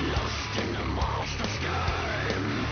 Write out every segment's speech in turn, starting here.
Lost in the monster's game.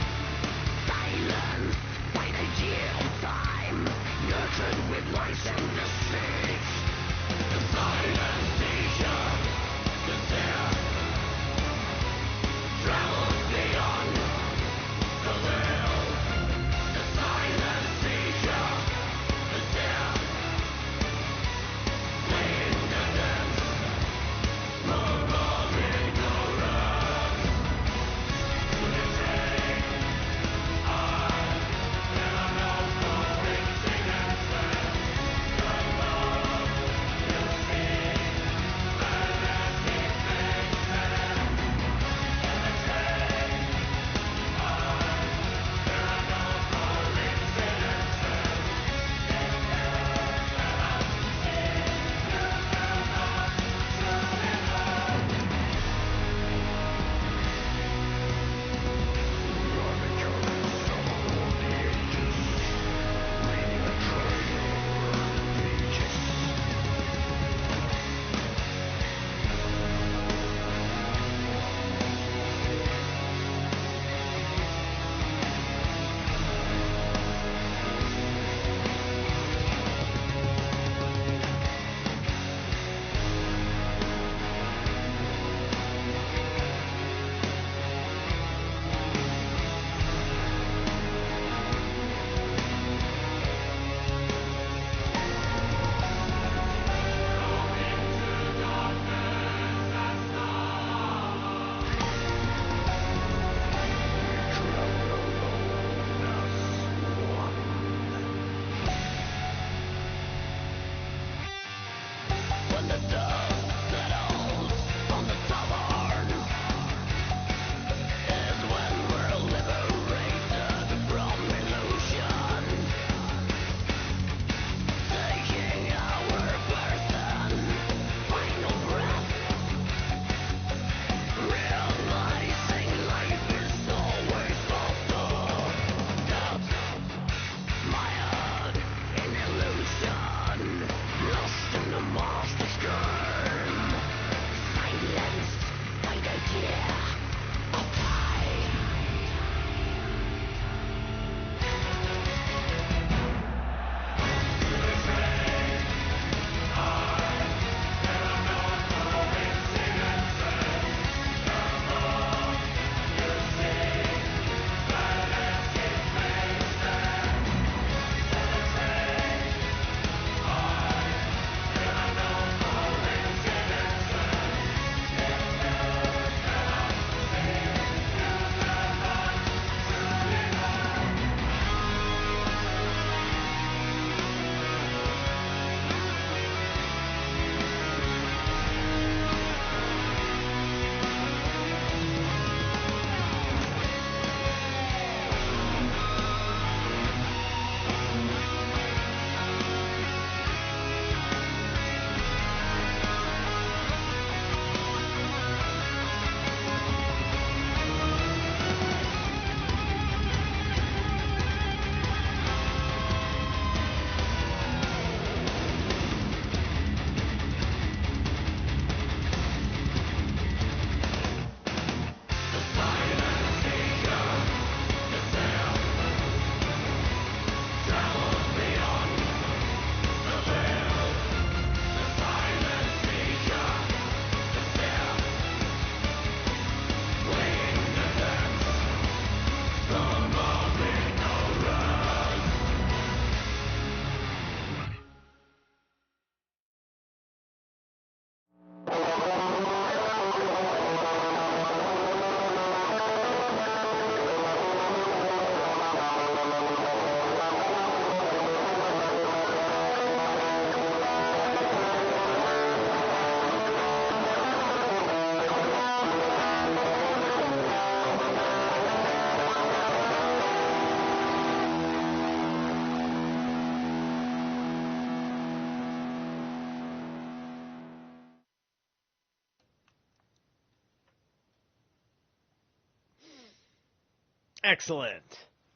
Excellent.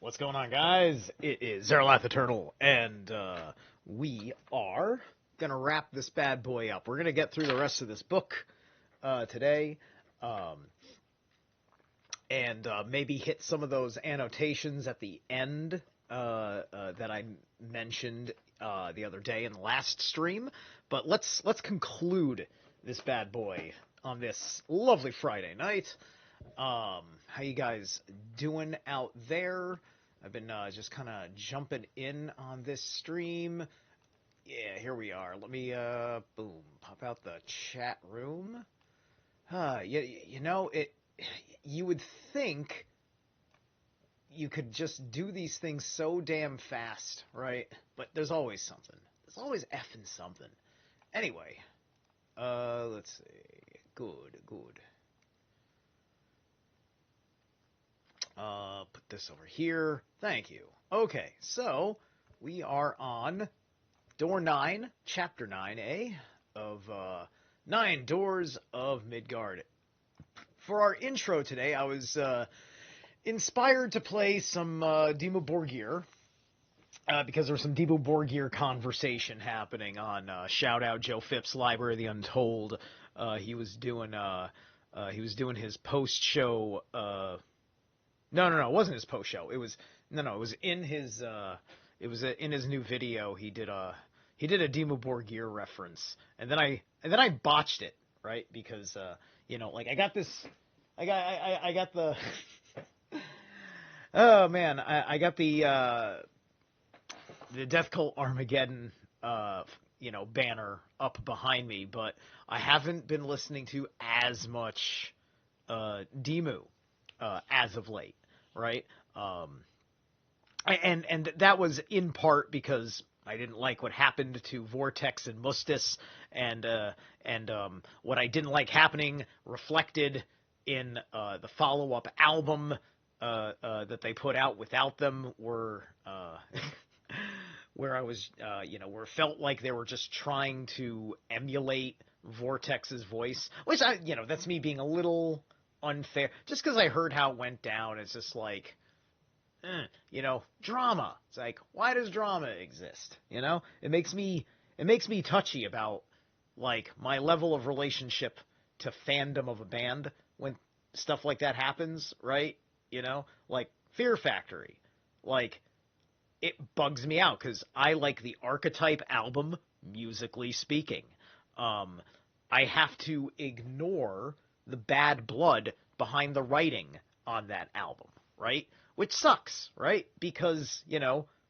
What's going on, guys? It is Zerilath Eternal, and we are going to wrap this bad boy up. We're going to get through the rest of this book today, and maybe hit some of those annotations at the end that I mentioned the other day in the last stream. But let's conclude this bad boy on this lovely Friday night. How you guys doing out there? I've been just kind of jumping in on this stream. Yeah, here we are. Let me boom, pop out the chat room. You know, you would think you could just do these things so damn fast, right? But there's always something. There's always effing something. Anyway, let's see. Good. Put this over here. Thank you. Okay, so we are on door 9, chapter 9A of 9 Doors of Midgard. For our intro today, I was inspired to play some Dimmu Borgir because there was some Dimmu Borgir conversation happening on shout out Joe Phipps, Library of the Untold. He was doing his post show. No, it wasn't his post show. It was in his in his new video. He did a Dimmu Borgir reference, and then I botched it, right? Because like I got the oh man, I got the Death Cult Armageddon banner up behind me, but I haven't been listening to as much Dimmu as of late. Right, and that was in part because I didn't like what happened to Vortex and Mustis, and what I didn't like happening reflected in the follow-up album that they put out without them, were where I was, where it felt like they were just trying to emulate Vortex's voice, which that's me being a little unfair. Just because I heard how it went down, it's just like, drama. It's like, why does drama exist? It makes me touchy about like my level of relationship to fandom of a band when stuff like that happens, right? Like Fear Factory, like it bugs me out because I like the Archetype album, musically speaking. I have to ignore the bad blood behind the writing on that album, right? Which sucks, right? Because,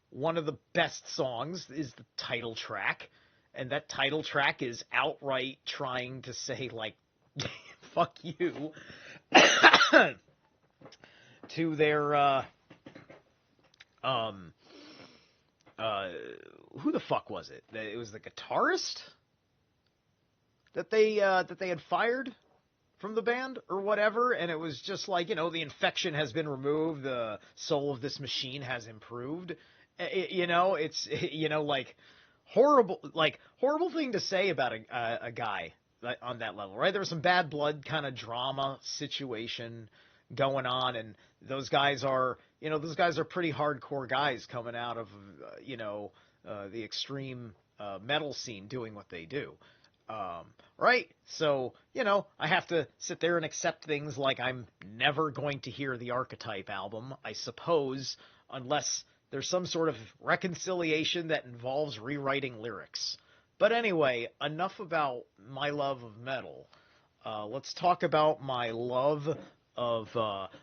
one of the best songs is the title track, and that title track is outright trying to say, like, fuck you, to their, who the fuck was it? It was the guitarist that they had fired from the band or whatever, and it was just like, the infection has been removed, the soul of this machine has improved. It's like horrible thing to say about a guy on that level, right? There was some bad blood kind of drama situation going on, and those guys are pretty hardcore guys coming out of the extreme metal scene doing what they do. Right? So, I have to sit there and accept things like I'm never going to hear the Archetype album, I suppose, unless there's some sort of reconciliation that involves rewriting lyrics. But anyway, enough about my love of metal. Let's talk about my love of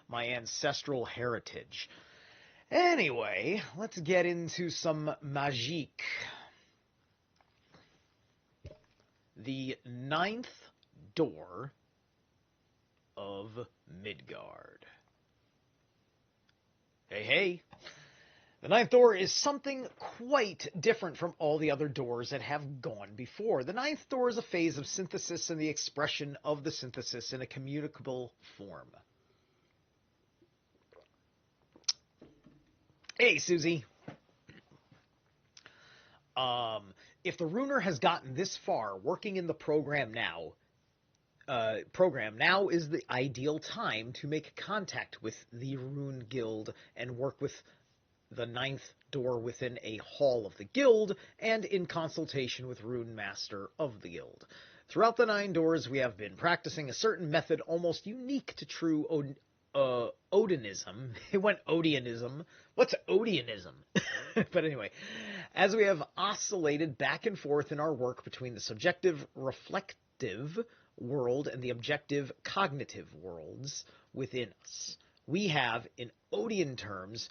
my ancestral heritage. Anyway, let's get into some magique. The 9th door of Midgard. Hey. The 9th door is something quite different from all the other doors that have gone before. The 9th door is a phase of synthesis and the expression of the synthesis in a communicable form. Hey, Susie. If the runer has gotten this far working in the program now, program, now is the ideal time to make contact with the Rune Guild and work with the ninth door within a hall of the guild and in consultation with Rune Master of the guild. Throughout the 9 doors, we have been practicing a certain method almost unique to true Odinism. It went Odianism. What's Odianism? But anyway, as we have oscillated back and forth in our work between the subjective reflective world and the objective cognitive worlds within us, we have, in Odian terms,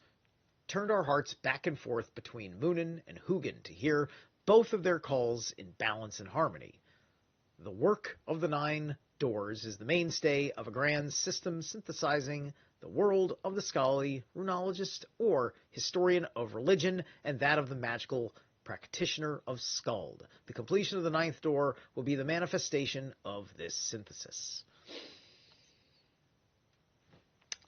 turned our hearts back and forth between Munin and Hugin to hear both of their calls in balance and harmony. The work of the 9 doors is the mainstay of a grand system synthesizing the world of the scholarly runologist or historian of religion and that of the magical practitioner of Skald. The completion of the 9th door will be the manifestation of this synthesis.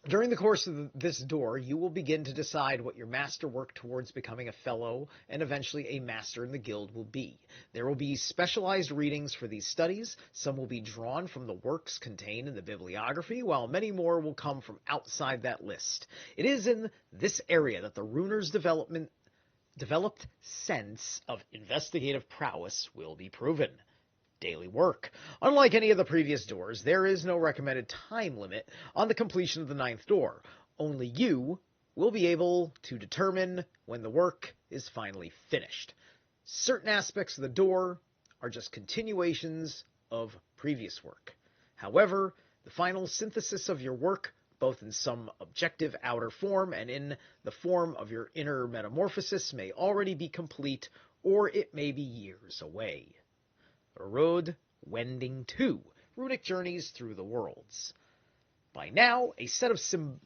During the course of this door, you will begin to decide what your master work towards becoming a fellow and eventually a master in the guild will be. There will be specialized readings for these studies. Some will be drawn from the works contained in the bibliography, while many more will come from outside that list. It is in this area that the runer's developed sense of investigative prowess will be proven. Daily work. Unlike any of the previous doors, there is no recommended time limit on the completion of the 9th door. Only you will be able to determine when the work is finally finished. Certain aspects of the door are just continuations of previous work. However, the final synthesis of your work, both in some objective outer form and in the form of your inner metamorphosis, may already be complete, or it may be years away. Road Wending 2, Runic Journeys Through the Worlds. By now, a set of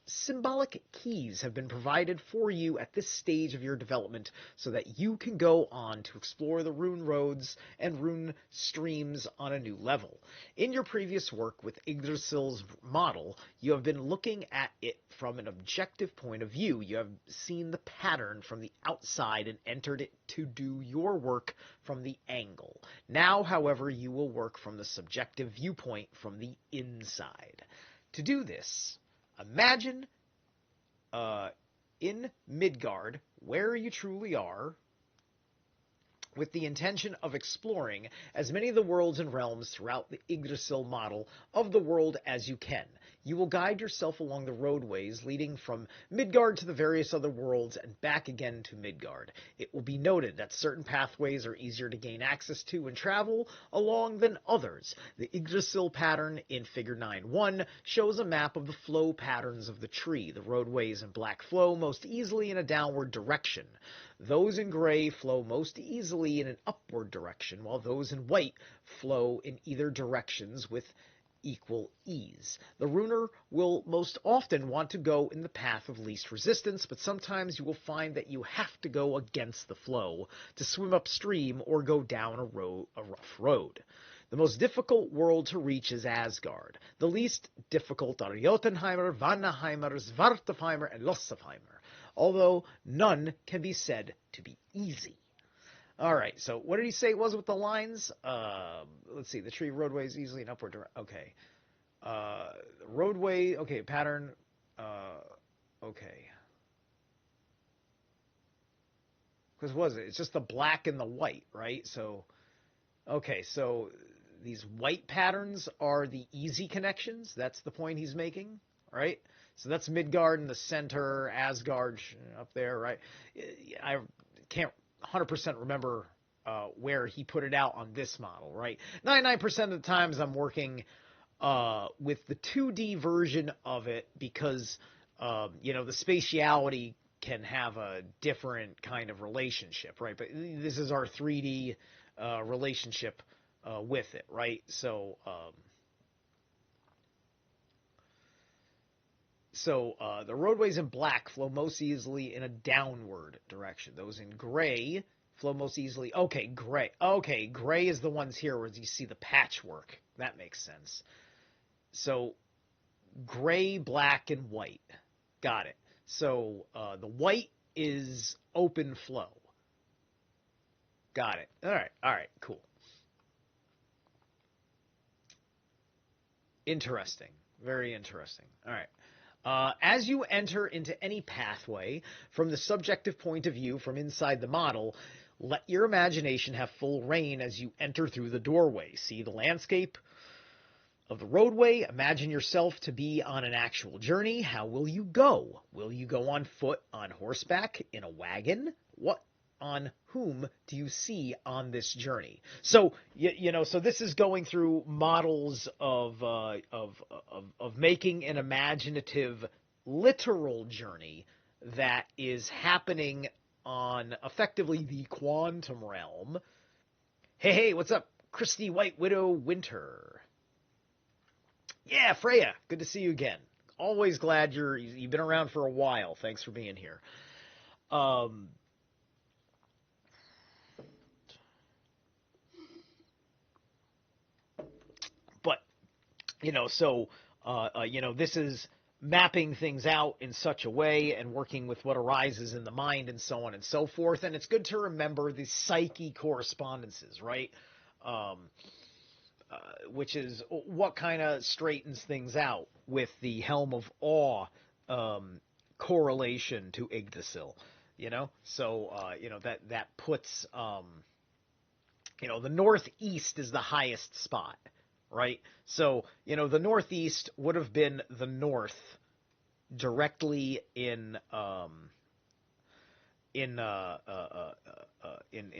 symbolic keys have been provided for you at this stage of your development so that you can go on to explore the rune roads and rune streams on a new level. In your previous work with Yggdrasil's model, you have been looking at it from an objective point of view. You have seen the pattern from the outside and entered it to do your work from the angle. Now, however, you will work from the subjective viewpoint from the inside. To do this, imagine in Midgard, where you truly are, with the intention of exploring as many of the worlds and realms throughout the Yggdrasil model of the world as you can. You will guide yourself along the roadways leading from Midgard to the various other worlds and back again to Midgard. It will be noted that certain pathways are easier to gain access to and travel along than others. The Yggdrasil pattern in Figure 9.1 shows a map of the flow patterns of the tree. The roadways in black flow most easily in a downward direction. Those in gray flow most easily in an upward direction, while those in white flow in either directions with equal ease. The runer will most often want to go in the path of least resistance, but sometimes you will find that you have to go against the flow to swim upstream or go down a rough road. The most difficult world to reach is Asgard. The least difficult are Jotunheimer, Vanaheimr, Svartalfheimr, and Losafheimr, although none can be said to be easy. All right, so what did he say it was with the lines? Let's see, the tree roadways easily in upward direction. Okay. Roadway, okay, pattern, okay. Because what was it? It's just the black and the white, right? So, okay, so these white patterns are the easy connections. That's the point he's making, right? So that's Midgard in the center, Asgard up there, right? I can't 100% remember where he put it out on this model, right? 99% of the times I'm working with the 2D version of it because, the spatiality can have a different kind of relationship, right? But this is our 3D relationship with it, right? So, the roadways in black flow most easily in a downward direction. Those in gray flow most easily. Okay, gray. Okay, gray is the ones here where you see the patchwork. That makes sense. So, gray, black, and white. Got it. So, the white is open flow. Got it. All right, cool. Interesting. Very interesting. All right. As you enter into any pathway, from the subjective point of view from inside the model, let your imagination have full reign as you enter through the doorway. See the landscape of the roadway. Imagine yourself to be on an actual journey. How will you go? Will you go on foot, on horseback, in a wagon? What on whom do you see on this journey? So so this is going through models of making an imaginative, literal journey that is happening on effectively the quantum realm. Hey, what's up, Christy White Widow Winter? Yeah, Freya, good to see you again. Always glad you've been around for a while. Thanks for being here. But this is mapping things out in such a way and working with what arises in the mind and so on and so forth. And it's good to remember the psyche correspondences, right? Which is what kind of straightens things out with the Helm of Awe correlation to Yggdrasil, So, that puts, the northeast is the highest spot, right? So, the northeast would have been the north directly in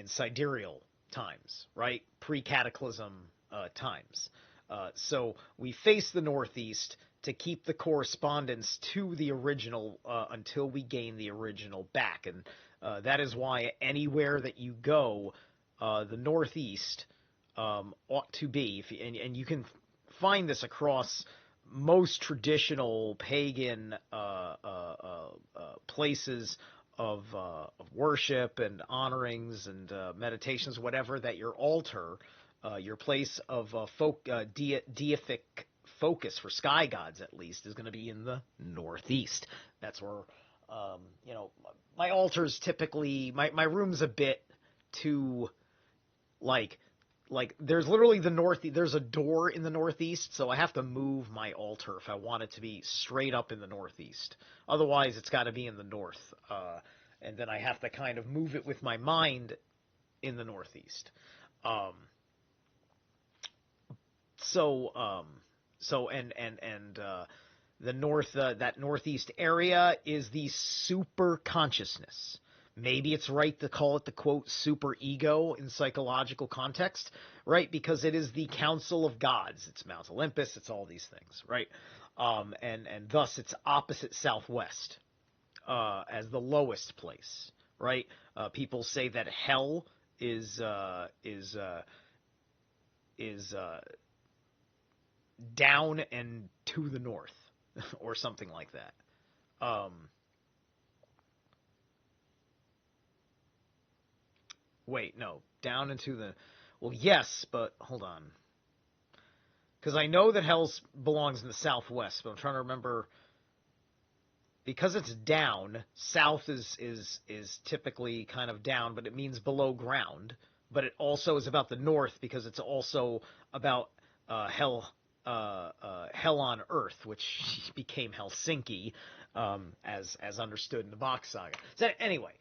sidereal times, right? Pre-cataclysm times. So we face the northeast to keep the correspondence to the original until we gain the original back. And that is why anywhere that you go, the northeast ought to be, and you can find this across most traditional pagan places of worship and honorings and meditations, whatever, that your altar, your place of deific focus for sky gods, at least, is going to be in the northeast. That's where, my altar's typically, my room's a bit too, like there's literally there's a door in the northeast, so I have to move my altar if I want it to be straight up in the northeast. Otherwise, it's got to be in the north, and then I have to kind of move it with my mind in the northeast. The north, that northeast area is the super consciousness. Maybe it's right to call it the, quote, super ego in psychological context, right? Because it is the council of gods. It's Mount Olympus. It's all these things, right? And thus it's opposite southwest as the lowest place, right? People say that hell is down and to the north or something like that. Wait, no, down into the, well, yes, but hold on, because I know that hell belongs in the southwest, but I'm trying to remember, because it's down, south is typically kind of down, but it means below ground, but it also is about the north because it's also about hell on earth, which became Helsinki, as understood in the Bach saga. So anyway,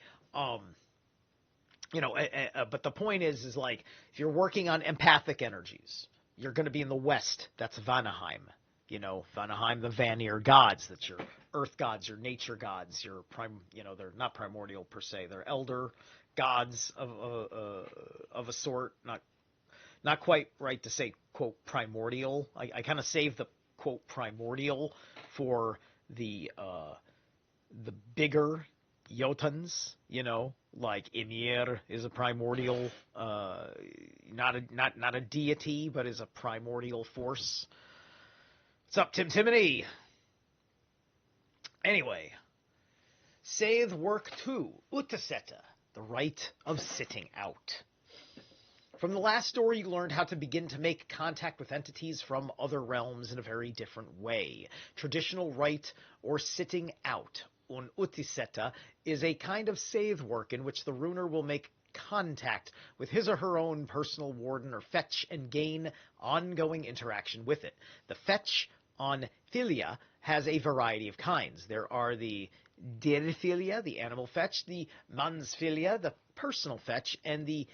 but the point is like, if you're working on empathic energies, you're going to be in the west. That's Vanaheim. Vanaheim, the Vanir gods. That's your earth gods, your nature gods, your they're not primordial per se. They're elder gods of a sort. Not quite right to say, quote, primordial. I kind of save the, quote, primordial for the bigger Jotuns, like Ymir is a primordial, not a deity, but is a primordial force. What's up, Timothy? Anyway, Save work 2, Utaseta, the right of sitting out. From the last story, you learned how to begin to make contact with entities from other realms in a very different way. Traditional rite or sitting out, un utiseta, is a kind of save work in which the runer will make contact with his or her own personal warden or fetch and gain ongoing interaction with it. The fetch on philia has a variety of kinds. There are the dyrphilia, the animal fetch, the mansphilia, the personal fetch, and the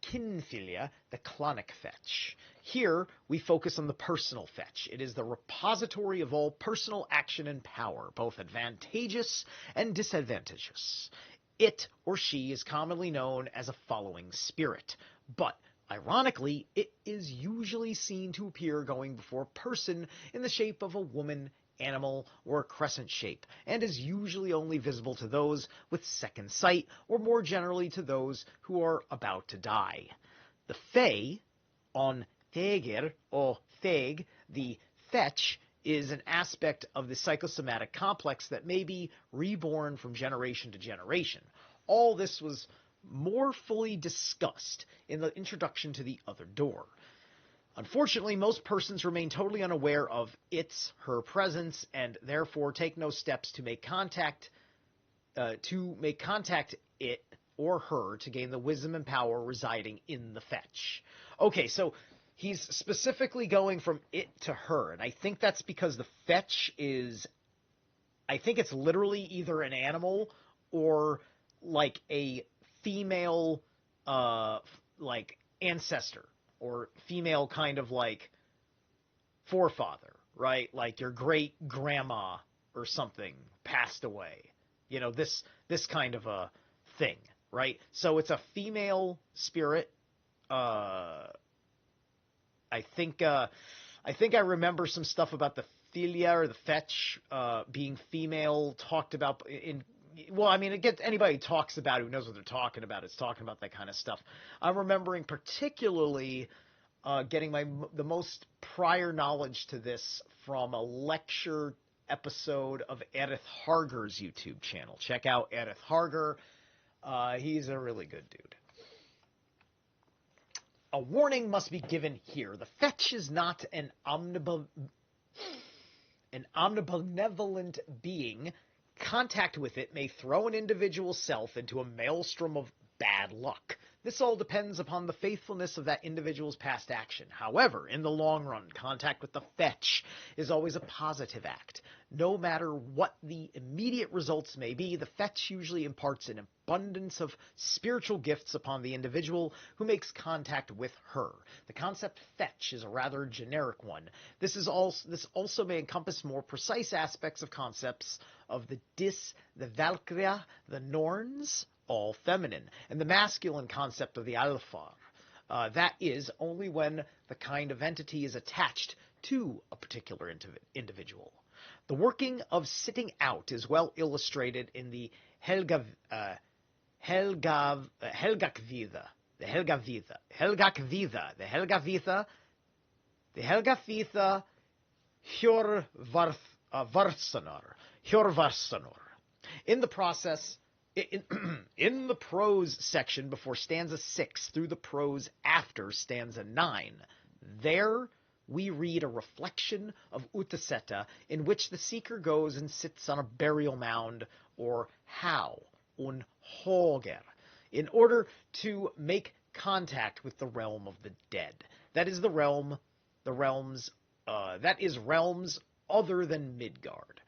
kinphilia, the clonic fetch. Here, we focus on the personal fetch. It is the repository of all personal action and power, both advantageous and disadvantageous. It or she is commonly known as a following spirit, but ironically, it is usually seen to appear going before person in the shape of a woman, animal, or a crescent shape, and is usually only visible to those with second sight, or more generally to those who are about to die. The Fae, on Thegir or Theg, the fetch, is an aspect of the psychosomatic complex that may be reborn from generation to generation. All this was more fully discussed in the introduction to the other door. Unfortunately, most persons remain totally unaware of her presence, and therefore take no steps to make contact it or her to gain the wisdom and power residing in the fetch. Okay, so he's specifically going from it to her, and I think that's because the fetch is, I think it's literally either an animal or like a female, like ancestor, or female kind of like forefather, right? Like your great grandma or something passed away. You know, this kind of a thing, right? So it's a female spirit. I think I remember some stuff about the philia or the fetch being female talked about in. Well, I mean, it gets anybody talks about it who knows what they're talking about. It's talking about that kind of stuff. I'm remembering particularly getting the most prior knowledge to this from a lecture episode of Edith Harger's YouTube channel. Check out Edith Harger. He's a really good dude. A warning must be given here. The fetch is not an omnibenevolent being. Contact with it may throw an individual self into a maelstrom of bad luck. This all depends upon the faithfulness of that individual's past action. However, in the long run, contact with the fetch is always a positive act. No matter what the immediate results may be, the fetch usually imparts an abundance of spiritual gifts upon the individual who makes contact with her. The concept fetch is a rather generic one. This also may encompass more precise aspects of concepts of the the Valkyria, the Norns, all feminine, and the masculine concept of the Alfar. That is, only when the kind of entity is attached to a particular individual. The working of sitting out is well illustrated in the Helgakvida, Hjörvarsanor. In the process, in the prose section before stanza 6 through the prose after stanza 9, there we read a reflection of Utaseta in which the seeker goes and sits on a burial mound, or how, un håger, in order to make contact with the realm of the dead. That is realms other than Midgard.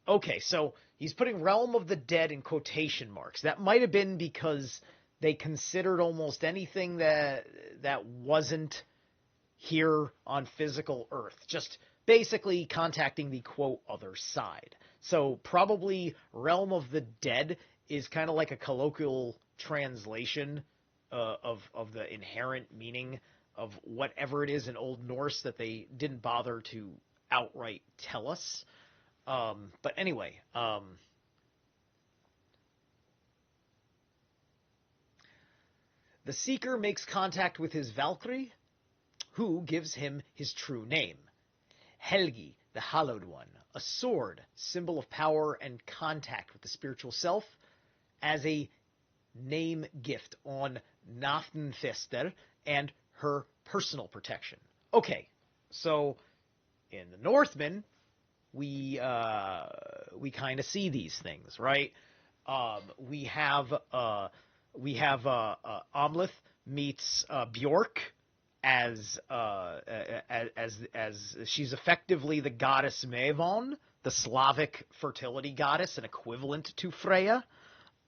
Okay, so he's putting realm of the dead in quotation marks. That might have been because they considered almost anything that wasn't here on physical Earth, just basically contacting the, quote, other side. So probably realm of the dead is kind of like a colloquial translation of the inherent meaning of whatever it is in Old Norse that they didn't bother to outright tell us. But anyway, the seeker makes contact with his Valkyrie, who gives him his true name. Helgi, the Hallowed One, a sword, symbol of power and contact with the spiritual self, as a name gift on Nafnfester and her personal protection. Okay, so in the Northmen, we kind of see these things, right? We have We have Amleth meets Bjork as she's effectively the goddess Mavon, the Slavic fertility goddess, an equivalent to Freya,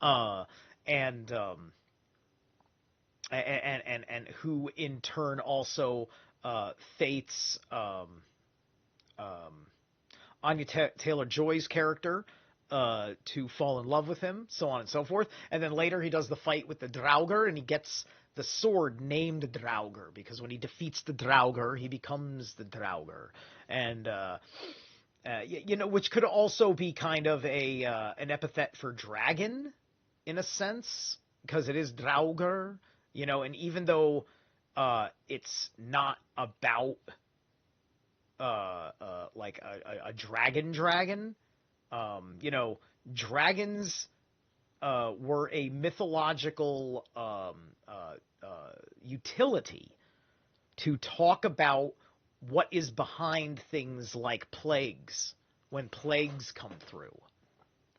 uh, and and who in turn also fates Anya Taylor-Joy's character to fall in love with him, so on and so forth. And then later he does the fight with the Draugr, and he gets the sword named Draugr, because when he defeats the Draugr, he becomes the Draugr. And, which could also be kind of an epithet for dragon, in a sense, because it is Draugr, and even though it's not about like a dragon. Dragons were a mythological utility to talk about what is behind things like plagues, when plagues come through,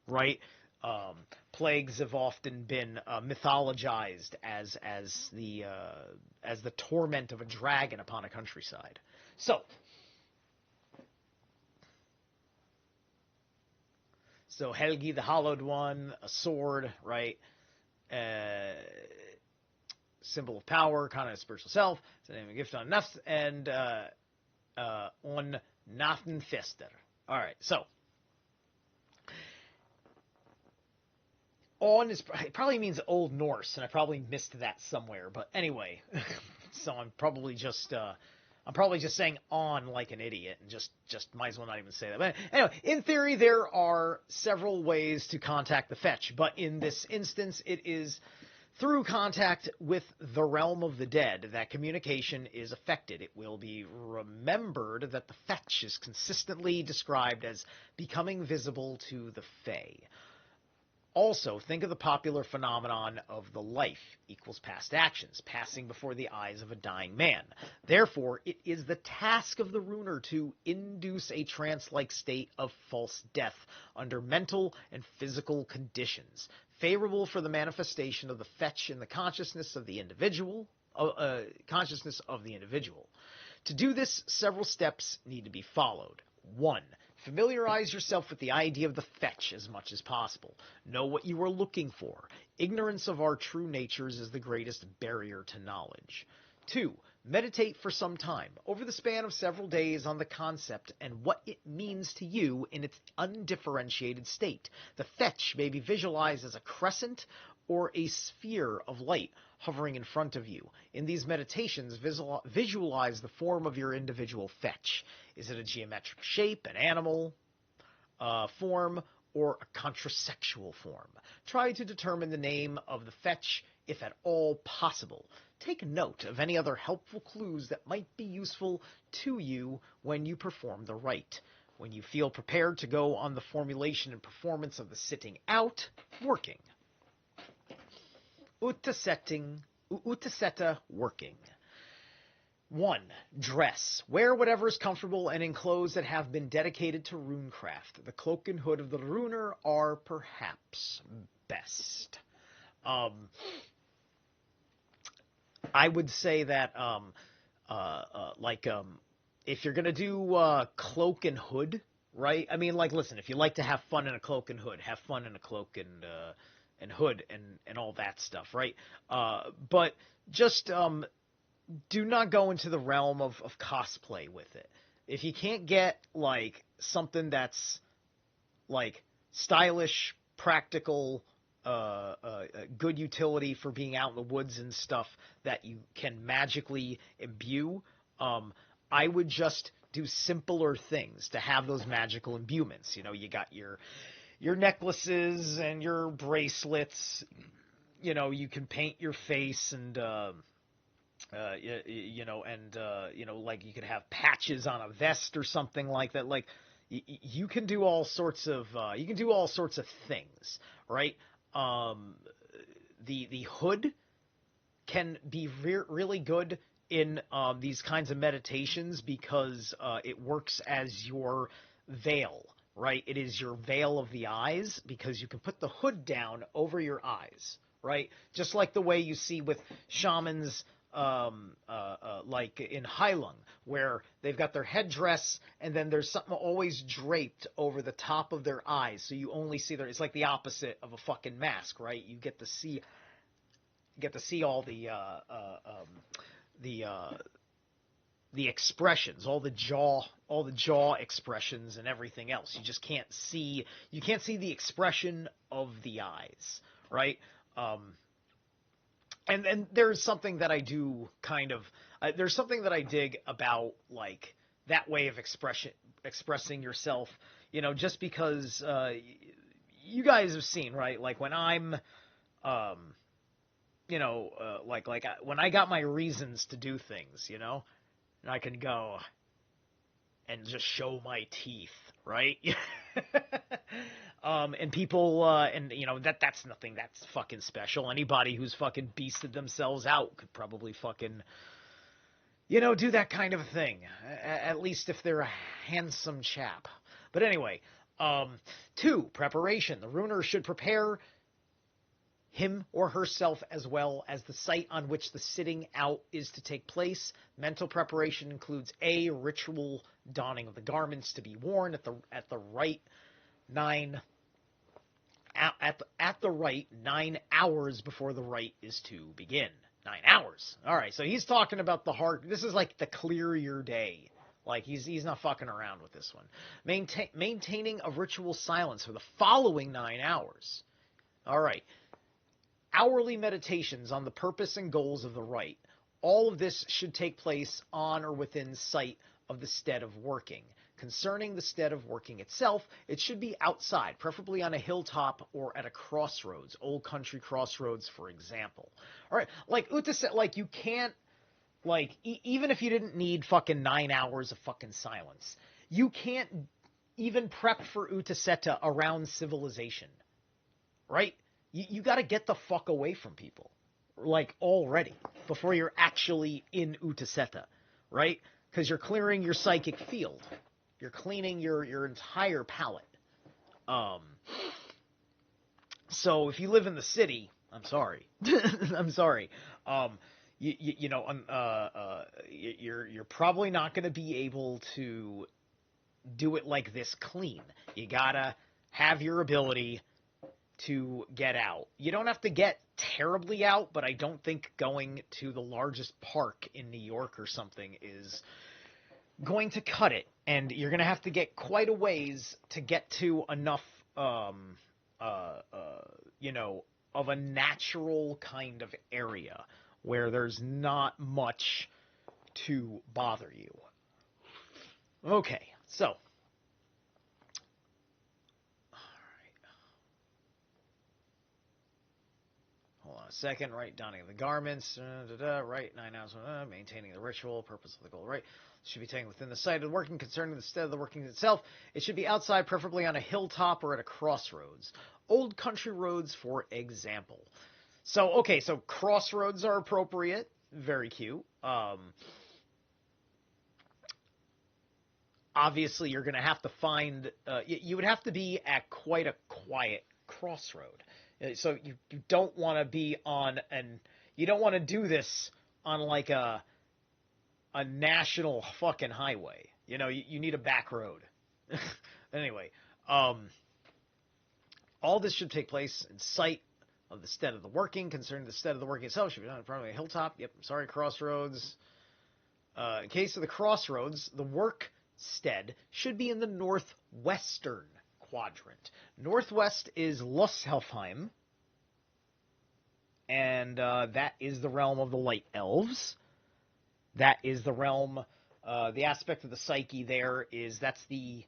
right? Plagues have often been mythologized as the torment of a dragon upon a countryside. So Helgi, the Hallowed One, a sword, right? Symbol of power, kind of spiritual self. It's the name of a gift on Naft and on Nafnfester. All right, so on is it probably means Old Norse, and I probably missed that somewhere. But anyway, so I'm probably just saying on like an idiot, and just might as well not even say that. But anyway, in theory, there are several ways to contact the fetch, but in this instance, it is through contact with the realm of the dead that communication is effected. It will be remembered that the fetch is consistently described as becoming visible to the Fae. Also, think of the popular phenomenon of the life equals past actions, passing before the eyes of a dying man. Therefore, it is the task of the runer to induce a trance-like state of false death under mental and physical conditions, favorable for the manifestation of the fetch in the consciousness of the individual. To do this, several steps need to be followed. 1. Familiarize yourself with the idea of the fetch as much as possible. Know what you are looking for. Ignorance of our true natures is the greatest barrier to knowledge. 2. Meditate for some time, over the span of several days, on the concept and what it means to you in its undifferentiated state. The fetch may be visualized as a crescent or a sphere of light hovering in front of you. In these meditations, visualize the form of your individual fetch. Is it a geometric shape, an animal form, or a contrasexual form? Try to determine the name of the fetch if at all possible. Take note of any other helpful clues that might be useful to you when you perform the rite. When you feel prepared to go on the formulation and performance of the sitting out, working. Utaseta working. 1. Dress. Wear whatever is comfortable and in clothes that have been dedicated to runecraft. The cloak and hood of the runer are perhaps best. I would say that if you're going to do cloak and hood, right? I mean, like, listen, if you like to have fun in a cloak and hood, have fun in a cloak and hood and all that stuff, right? But just do not go into the realm of cosplay with it. If you can't get like something that's like stylish, practical, good utility for being out in the woods and stuff that you can magically imbue, I would just do simpler things to have those magical imbuements. You know, you got your necklaces and your bracelets. You know, you can paint your face and like you could have patches on a vest or something like that. Like you can do all sorts of things, right? The hood can be really good in these kinds of meditations because it works as your veil, right? It is your veil of the eyes because you can put the hood down over your eyes, right? Just like the way you see with shamans, like in Heilung, where they've got their headdress and then there's something always draped over the top of their eyes, so you only see it's like the opposite of a fucking mask, right? You get to see all the expressions, all the jaw expressions and everything else. You just can't see the expression of the eyes, right? And there's something that I do kind of there's something that I dig about, like, that way of expressing yourself, just because you guys have seen, right? Like when I'm when I got my reasons to do things, and I can go and just show my teeth, right? And people, that's nothing that's fucking special. Anybody who's fucking beasted themselves out could probably fucking, do that kind of thing. At least if they're a handsome chap. But anyway, 2, preparation. The runer should prepare him or herself as well as the site on which the sitting out is to take place. Mental preparation includes A, ritual donning of the garments to be worn at the right 9 hours before the rite is to begin. 9 hours. All right, so he's talking about this is like the clear your day. Like he's not fucking around with this one. Maintaining a ritual silence for the following 9 hours. All right. Hourly meditations on the purpose and goals of the rite. All of this should take place on or within sight of the stead of working. Concerning the stead of working itself, it should be outside, preferably on a hilltop or at a crossroads, old country crossroads, for example. All right, like Uta said, like you can't, like even if you didn't need fucking 9 hours of fucking silence, you can't even prep for Utaseta around civilization, right? You got to get the fuck away from people, like, already, before you're actually in Utaseta, right? Because you're clearing your psychic field. You're cleaning your entire palette. So if you live in the city, I'm sorry. I'm sorry. You're probably not going to be able to do it like this clean. You got to have your ability to get out. You don't have to get terribly out, but I don't think going to the largest park in New York or something is going to cut it. And you're going to have to get quite a ways to get to enough, of a natural kind of area where there's not much to bother you. Okay, so hold on a second. Right, donning of the garments. Right, 9 hours. Maintaining the ritual. Purpose of the goal. Right. Should be taken within the site of the working. Concerning the stead of the working itself, it should be outside, preferably on a hilltop or at a crossroads. Old country roads, for example. So, okay, so crossroads are appropriate. Very cute. Obviously, you're going to have to find... you would have to be at quite a quiet crossroad. So you don't want to be on you don't want to do this on like a national fucking highway. You need a back road. Anyway, all this should take place in sight of the stead of the working. Concerning the stead of the working itself, should be done in front of a hilltop. Yep, I'm sorry, crossroads. In case of the crossroads, the work stead should be in the northwestern quadrant. Northwest is Loshelfheim, and that is the realm of the light elves. That is the realm, the aspect of the psyche there is that's the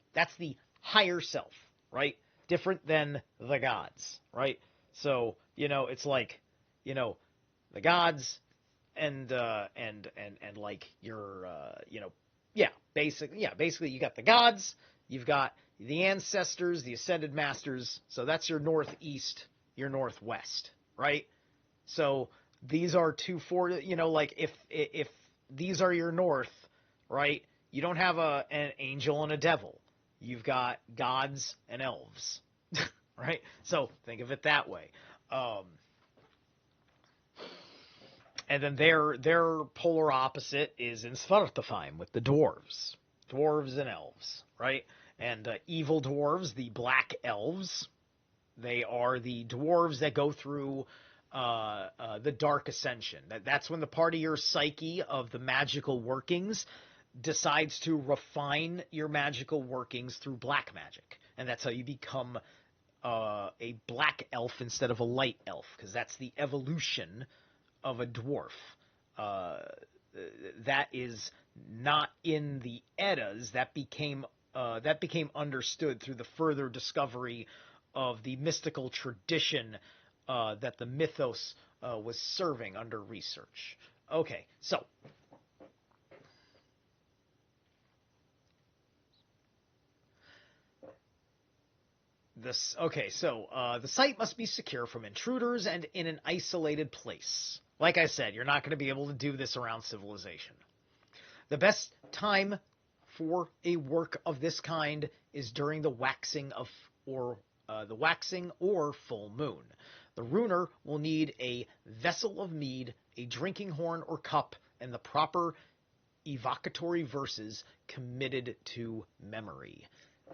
higher self, right? Different than the gods, right? So, it's like, the gods and like your, basically you got the gods, you've got the ancestors, the ascended masters, so that's your northeast, your northwest, right? So these are like if these are your north, right? You don't have an angel and a devil. You've got gods and elves, right? So think of it that way. And then their polar opposite is in Svartalfheim with the dwarves. Dwarves and elves, right? And evil dwarves, the black elves, they are the dwarves that go through the Dark Ascension. That's when the part of your psyche of the magical workings decides to refine your magical workings through black magic. And that's how you become a black elf instead of a light elf, because that's the evolution of a dwarf. That is not in the Eddas. That became understood through the further discovery of the mystical tradition that the mythos was serving under research. Okay, so the site must be secure from intruders and in an isolated place. Like I said, you're not going to be able to do this around civilization. The best time for a work of this kind is during the waxing or full moon. The runer will need a vessel of mead, a drinking horn or cup, and the proper evocatory verses committed to memory.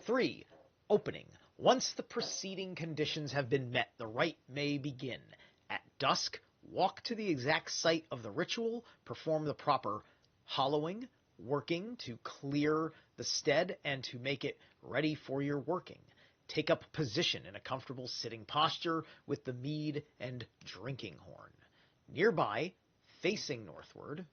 3. Opening. Once the preceding conditions have been met, the rite may begin. At dusk, walk to the exact site of the ritual, perform the proper hollowing, working to clear the stead and to make it ready for your working. Take up position in a comfortable sitting posture with the mead and drinking horn. Nearby, facing northward,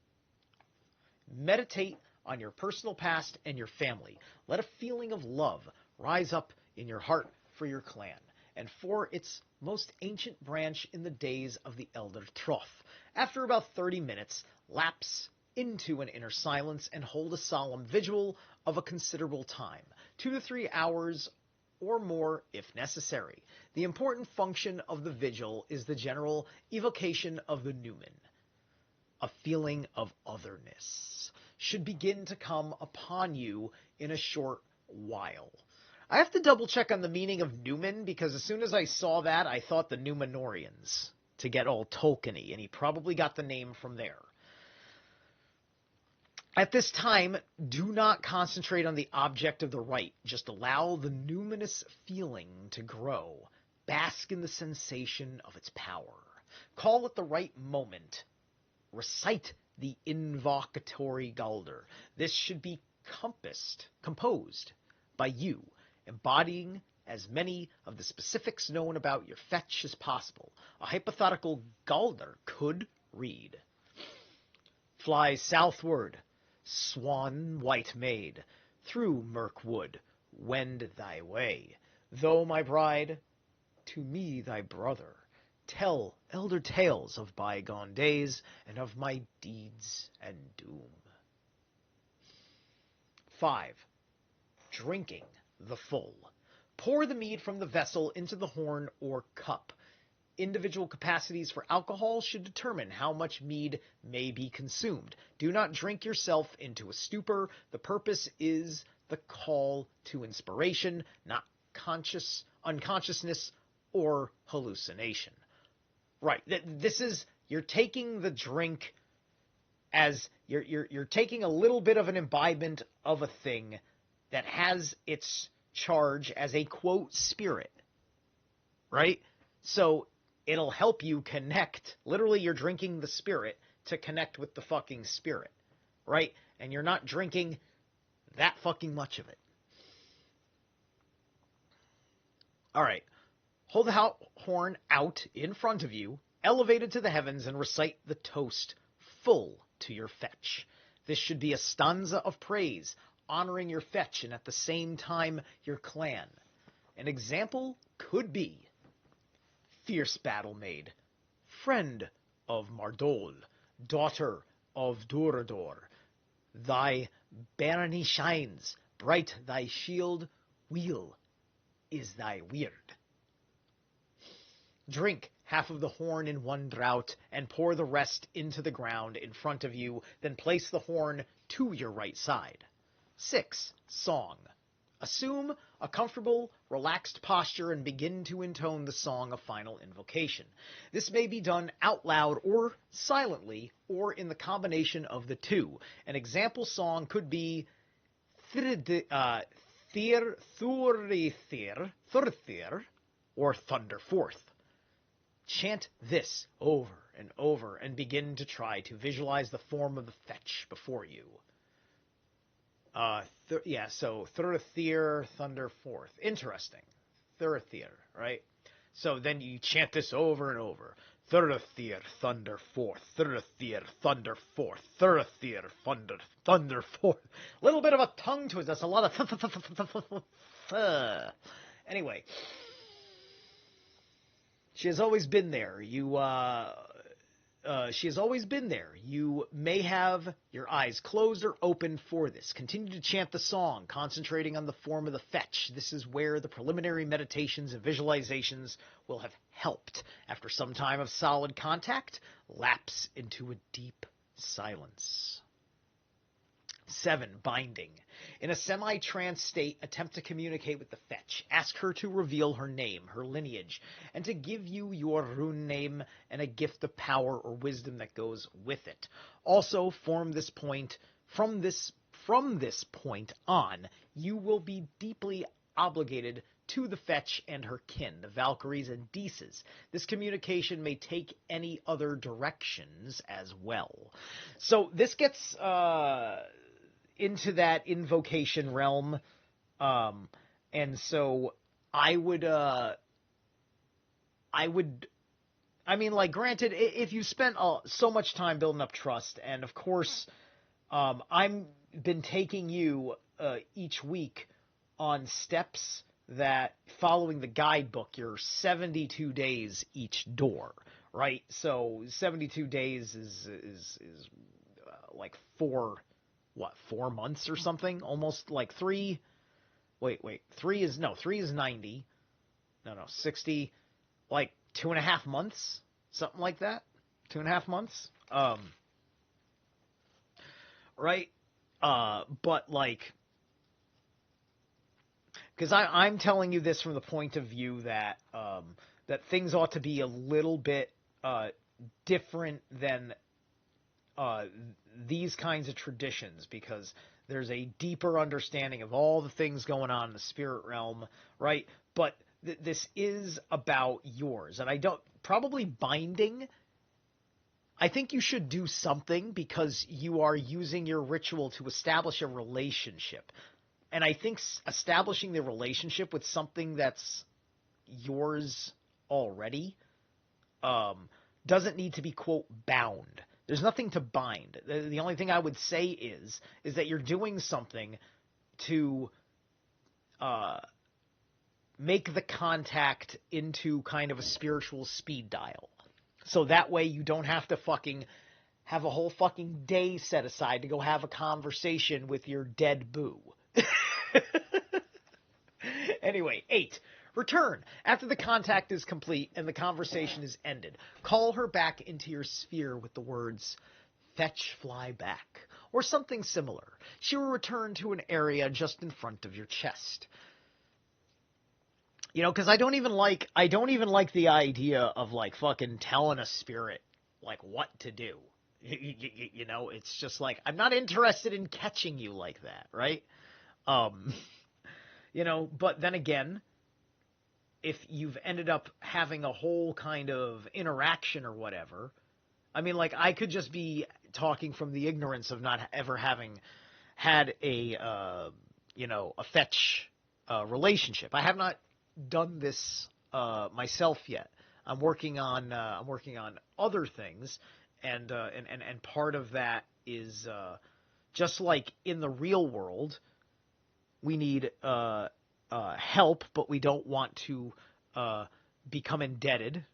meditate on your personal past and your family. Let a feeling of love rise up in your heart for your clan and for its most ancient branch in the days of the Elder Troth. After about 30 minutes, lapse into an inner silence and hold a solemn vigil of a considerable time, 2 to 3 hours or more if necessary. The important function of the vigil is the general evocation of the Numen. A feeling of otherness should begin to come upon you in a short while. I have to double check on the meaning of Numen, because as soon as I saw that, I thought the Numenorians, to get all Tolkien-y, and he probably got the name from there. At this time, do not concentrate on the object of the rite. Just allow the numinous feeling to grow. Bask in the sensation of its power. Call at the right moment. Recite the invocatory Galdr. This should be composed by you, embodying as many of the specifics known about your fetch as possible. A hypothetical Galdr could read: Fly southward, swan white maid, through Mirkwood, wend thy way. Though my bride, to me thy brother, tell elder tales of bygone days and of my deeds and doom. 5. Drinking the full. Pour the mead from the vessel into the horn or cup. Individual capacities for alcohol should determine how much mead may be consumed. Do not drink yourself into a stupor. The purpose is the call to inspiration, not unconsciousness or hallucination. Right. This is, you're taking the drink as you're taking a little bit of an imbibement of a thing that has its charge as a quote spirit. Right? So it'll help you connect. Literally, you're drinking the spirit to connect with the fucking spirit, right? And you're not drinking that fucking much of it. All right. Hold the horn out in front of you, elevated to the heavens, and recite the toast full to your fetch. This should be a stanza of praise, honoring your fetch and at the same time your clan. An example could be: Fierce battle maid, friend of Mardol, daughter of Durador, thy barony shines, bright thy shield, wheel is thy weird. Drink half of the horn in one draught and pour the rest into the ground in front of you, then place the horn to your right side. 6. Song. Assume a comfortable, relaxed posture and begin to intone the song of final invocation. This may be done out loud or silently, or in the combination of the two. An example song could be Thurithir, or Thunder Forth. Chant this over and over and begin to try to visualize the form of the fetch before you. So Thurithir, Thunder Forth. Interesting. Thurithir, right? So then you chant this over and over. Thurithir, Thunder Forth. Thurithir, Thunder Forth. Thurithir, Thunder Forth. A little bit of a tongue twist. That's a lot of Anyway. She has always been there. She has always been there. You may have your eyes closed or open for this. Continue to chant the song, concentrating on the form of the fetch. This is where the preliminary meditations and visualizations will have helped. After some time of solid contact, lapse into a deep silence. 7. Binding. In a semi-trance state, attempt to communicate with the fetch. Ask her to reveal her name, her lineage, and to give you your rune name and a gift of power or wisdom that goes with it. Also, from this point on, you will be deeply obligated to the fetch and her kin, the Valkyries and Deeses. This communication may take any other directions as well. So this gets into that invocation realm, and so I mean, like, granted, if you spent so much time building up trust, and of course, I've been taking you each week on steps that, following the guidebook, you're 72 days each door, right? So 72 days is like 4 months or something? Almost like 3. Wait. 3 is 90. No, 60. Like 2.5 months? Something like that? 2.5 months? Right? But like, because I'm telling you this from the point of view that, that things ought to be a little bit, different than, these kinds of traditions, because there's a deeper understanding of all the things going on in the spirit realm, right? But this is about yours, and probably binding, I think you should do something, because you are using your ritual to establish a relationship, and I think establishing the relationship with something that's yours already, doesn't need to be, quote, bound. There's nothing to bind. The only thing I would say is that you're doing something to make the contact into kind of a spiritual speed dial. So that way you don't have to fucking have a whole fucking day set aside to go have a conversation with your dead boo. Anyway, 8. Return. After the contact is complete and the conversation is ended, call her back into your sphere with the words, "Fetch, fly back," or something similar. She will return to an area just in front of your chest. You know, because I don't even like the idea of, like, fucking telling a spirit, like, what to do. You know, it's just like, I'm not interested in catching you like that, right? You know, but then again, if you've ended up having a whole kind of interaction or whatever, I mean, like, I could just be talking from the ignorance of not ever having had a fetch relationship. I have not done this myself yet. I'm working on other things, and part of that is just like in the real world, we need help, but we don't want to become indebted.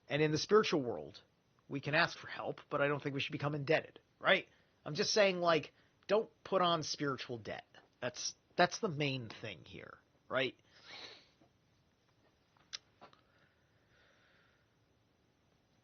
And in the spiritual world, we can ask for help, but I don't think we should become indebted, right? I'm just saying, like, don't put on spiritual debt. That's the main thing here, right?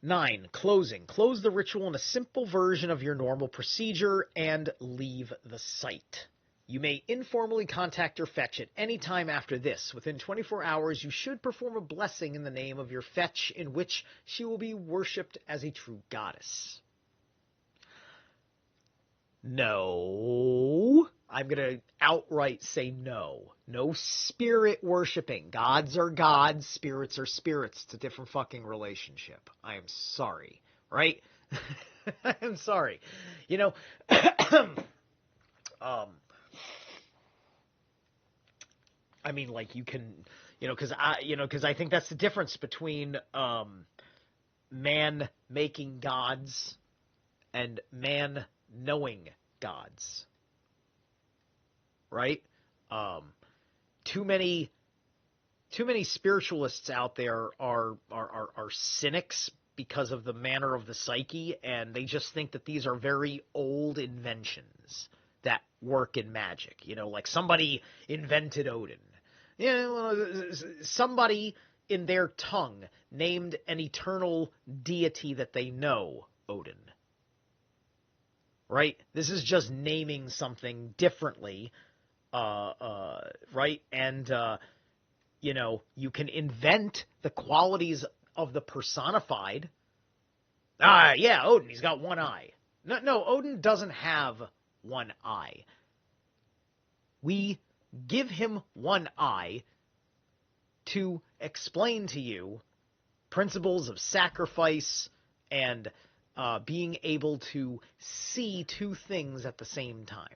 Nine, closing. Close the ritual in a simple version of your normal procedure and leave the site. You may informally contact your fetch at any time after this. Within 24 hours, you should perform a blessing in the name of your fetch, in which she will be worshipped as a true goddess. No. I'm going to outright say no. No spirit worshipping. Gods are gods, spirits are spirits. It's a different fucking relationship. I am sorry. Right? I'm sorry. You know, I mean, like, you can, because I think that's the difference between man making gods and man knowing gods. Right? Too many spiritualists out there are cynics because of the manner of the psyche, and they just think that these are very old inventions that work in magic. Like somebody invented Odin. Somebody in their tongue named an eternal deity that they know Odin. Right? This is just naming something differently. Right? And, you can invent the qualities of the personified. Yeah, Odin, he's got one eye. No, Odin doesn't have one eye. We give him one eye to explain to you principles of sacrifice and being able to see two things at the same time.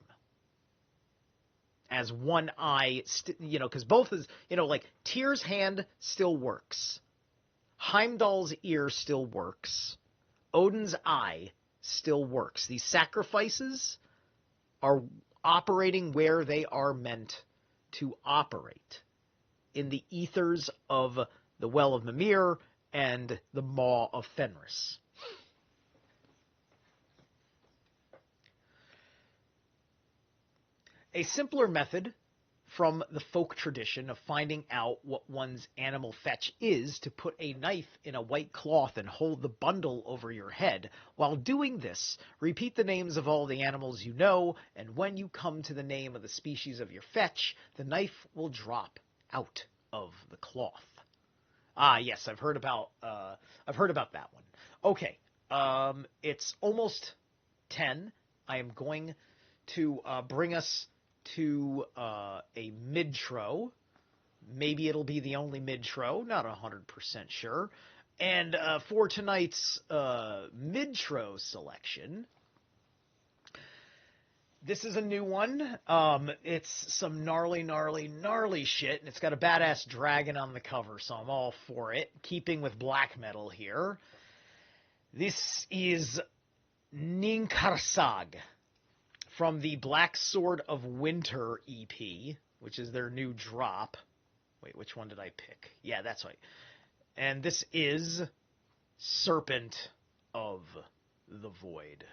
As one eye, because both is, like Tyr's hand still works. Heimdall's ear still works. Odin's eye still works. These sacrifices are operating where they are meant to operate, in the ethers of the Well of Mimir and the Maw of Fenris. A simpler method from the folk tradition of finding out what one's animal fetch is to put a knife in a white cloth and hold the bundle over your head. While doing this, repeat the names of all the animals you know, and when you come to the name of the species of your fetch, the knife will drop out of the cloth. Yes, I've heard about that one. Okay, it's almost 10. I am going to bring us to a mid-tro. Maybe it'll be the only mid-tro, not 100% sure. And for tonight's mid-tro selection, this is a new one. It's some gnarly shit, and it's got a badass dragon on the cover, so I'm all for it. Keeping with black metal here. This is Ninkarsag from the Black Sword of Winter EP, which is their new drop. Wait, which one did I pick? Yeah, that's right. And this is Serpent of the Void.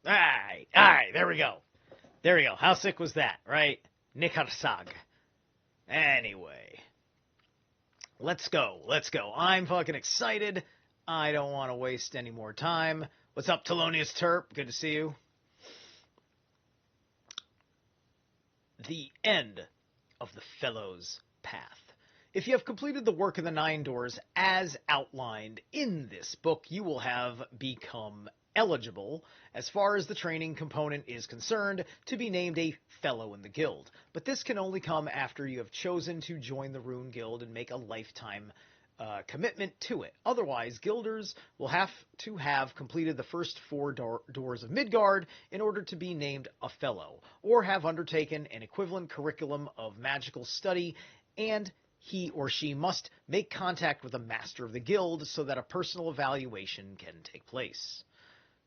Alright, there we go. There we go. How sick was that, right? Nikarsag. Anyway. Let's go. I'm fucking excited. I don't want to waste any more time. What's up, Thelonious Terp? Good to see you. The end of the Fellow's Path. If you have completed the work of the 9 doors as outlined in this book, you will have become eligible, as far as the training component is concerned, to be named a Fellow in the Guild. But this can only come after you have chosen to join the Rune Guild and make a lifetime commitment to it. Otherwise, guilders will have to have completed the first 4 doors of Midgard in order to be named a Fellow, or have undertaken an equivalent curriculum of magical study, and he or she must make contact with a master of the guild so that a personal evaluation can take place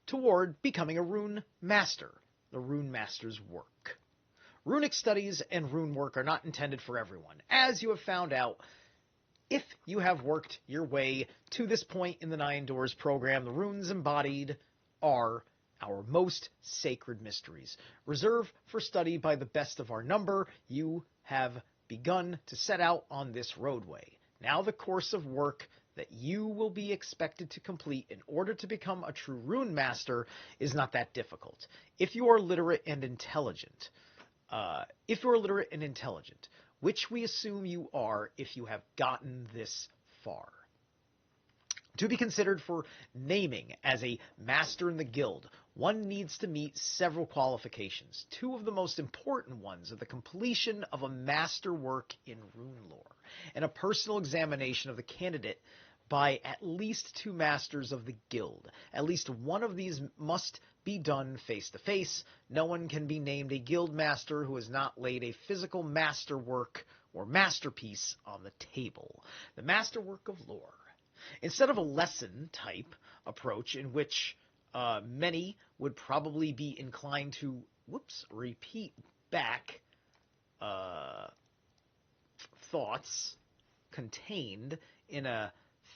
toward becoming a rune master, the rune master's work. Runic studies and rune work are not intended for everyone. As you have found out, if you have worked your way to this point in the 9 Doors program, the runes embodied are our most sacred mysteries. Reserved for study by the best of our number, you have begun to set out on this roadway. Now the course of work that you will be expected to complete in order to become a true rune master is not that difficult. If you are literate and intelligent, which we assume you are if you have gotten this far. To be considered for naming as a master in the guild, one needs to meet several qualifications. 2 of the most important ones are the completion of a master work in rune lore and a personal examination of the candidate by at least 2 masters of the guild. At least one of these must be done face-to-face. No one can be named a guild master who has not laid a physical masterwork or masterpiece on the table. The masterwork of lore. Instead of a lesson-type approach in which many would probably be inclined to repeat back thoughts contained in a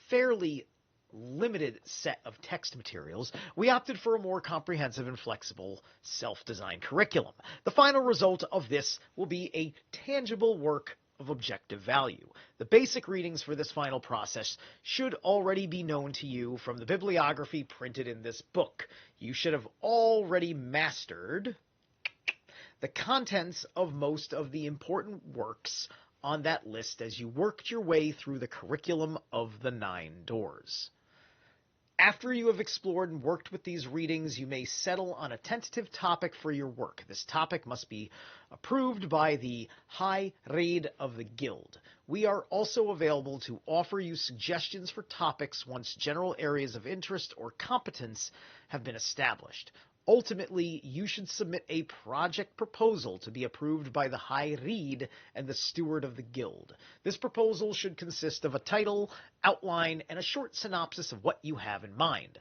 fairly limited set of text materials, we opted for a more comprehensive and flexible self-designed curriculum. The final result of this will be a tangible work of objective value. The basic readings for this final process should already be known to you from the bibliography printed in this book. You should have already mastered the contents of most of the important works on that list as you worked your way through the curriculum of the 9 Doors. After you have explored and worked with these readings, you may settle on a tentative topic for your work. This topic must be approved by the High Raid of the Guild. We are also available to offer you suggestions for topics once general areas of interest or competence have been established. Ultimately, you should submit a project proposal to be approved by the High Reed and the Steward of the Guild. This proposal should consist of a title, outline, and a short synopsis of what you have in mind.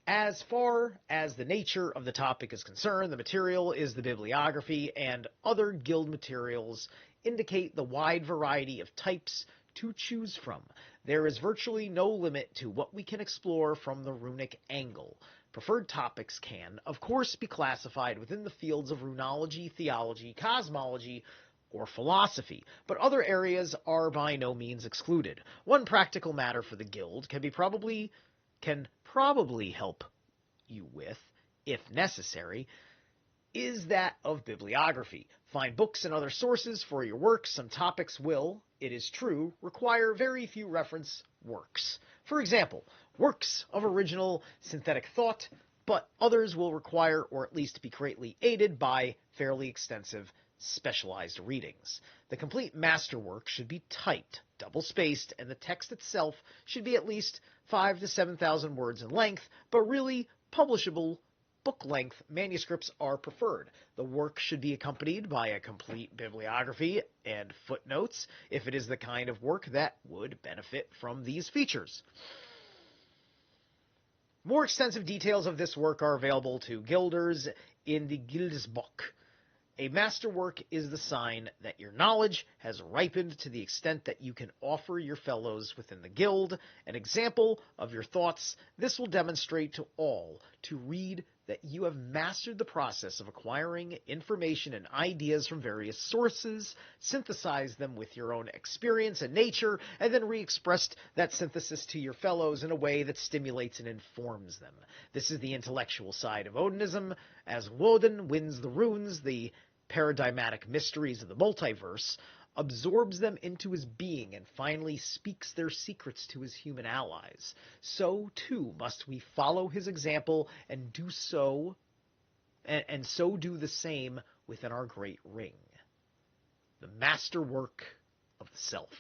As far as the nature of the topic is concerned, the material is the bibliography, and other guild materials indicate the wide variety of types to choose from. There is virtually no limit to what we can explore from the runic angle. Preferred topics can, of course, be classified within the fields of runology, theology, cosmology, or philosophy, but other areas are by no means excluded. One practical matter for the guild can probably help you with, if necessary, is that of bibliography. Find books and other sources for your work. Some topics will, it is true, require very few reference works. For example, works of original synthetic thought, but others will require, or at least be greatly aided by, fairly extensive specialized readings. The complete masterwork should be typed, double-spaced, and the text itself should be at least 5,000 to 7,000 words in length, but really publishable book-length manuscripts are preferred. The work should be accompanied by a complete bibliography and footnotes if it is the kind of work that would benefit from these features. More extensive details of this work are available to guilders in the Guildsbook. A masterwork is the sign that your knowledge has ripened to the extent that you can offer your fellows within the guild an example of your thoughts. This will demonstrate to all to read that you have mastered the process of acquiring information and ideas from various sources, synthesized them with your own experience and nature, and then re-expressed that synthesis to your fellows in a way that stimulates and informs them. This is the intellectual side of Odinism. As Woden wins the runes, the paradigmatic mysteries of the multiverse, absorbs them into his being, and finally speaks their secrets to his human allies. So, too, must we follow his example and do so, and so do the same within our great ring. The masterwork of the self.